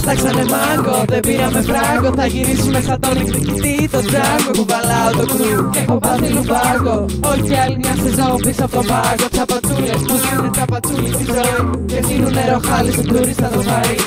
τάξανε μάγκο, δεν πήραμε φράγκο. Θα γυρίσουμε σαν τον εκδικητή, το Django. Κουβαλάω το κρου και έχω πάθει λουμπάγκο. Όχι άλλη μια σεζόν πίσω από τον πάγκο. Τσαπατσούλες που ζουνε τσαπατσούλη στη ζωή και δίνουνε ροχάλι στον τουρίστα το βαρύ.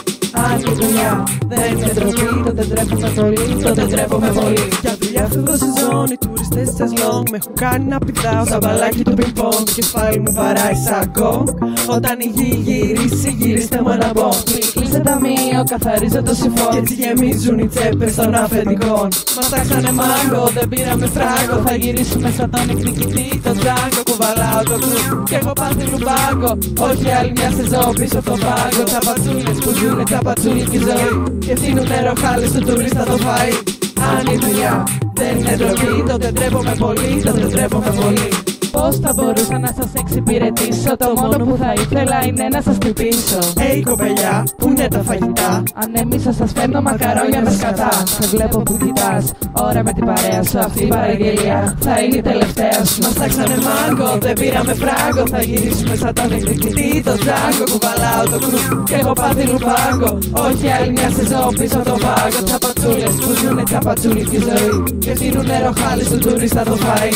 Αν η δουλειά δεν είναι ντροπή, τότε τρέφομαι πολύ, τότε τρέφομαι πολύ. Για δουλειά αυτό το σεζόν, οι τουριστές της long με έχουν κάνει να πηδάω σαν μπαλάκι του πινκ-πονγκ. Το κεφάλι μου βαράει σαν γκονγκ. Όταν η γη γυρίσει, γυρίστε μου ένα μπονγκ. Κλείστε ταμείο, καθαρίζω το σιφόν και έτσι γεμίζουν οι τσέπες των αφεντικών. Μας τάξανε μάγκο, δεν πήραμε φράγκο. Θα γυρίσουμε σαν τον εκδικητή, το Django. Κουβαλάω το κρου και έχω πάθει λουμπάγκο. Όχι άλλη μια σεζόν πίσω από τον πάγκο. Τσαπατσούλες που ζουνε τσαπατσούλικη ζωή και δίνουνε ροχάλες στο τουρίστα το φαΐ. Αν η δουλειά δεν είναι ντροπή, τότε ντρέπομαι πολύ, τότε ντρέπομαι πολύ. Πώς θα μπορούσα να σας εξυπηρετήσω? Το μόνο που θα ήθελα είναι να σας χτυπήσω. Hey κοπελιά, πού είναι τα φαγητά? Ανέμισα σας φέρνω μακαρόνια με σκατά. Σε βλέπω που κοιτάς, ώρα με την παρέα σου. Αυτή η παραγγελία θα είναι η τελευταία σου. Μας τάξανε μάγκο, δεν πήραμε φράγκο. Θα γυρίσουμε σαν τον εκδικητή, το Django. Κουβαλάω το κρου και έχω πάθει λουμπάγκο. Όχι άλλη μια σεζόν πίσω από τον πάγκο. Τσαπατσούλες που ζουνε τσαπατσούλικη ζωή και δίνουνε ροχάλι στον τουρίστα το φαΐ.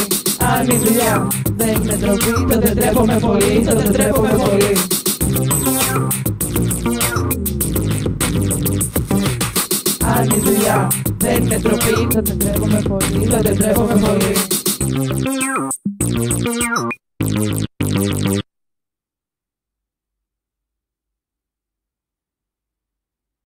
Αν η δουλειά δεν είναι ντροπή, τότε ντρέπομαι πολύ, τότε ντρέπομαι πολύ. Αν η δουλειά δεν είναι ντροπή, τότε ντρέπομαι πολύ, τότε ντρέπομαι πολύ.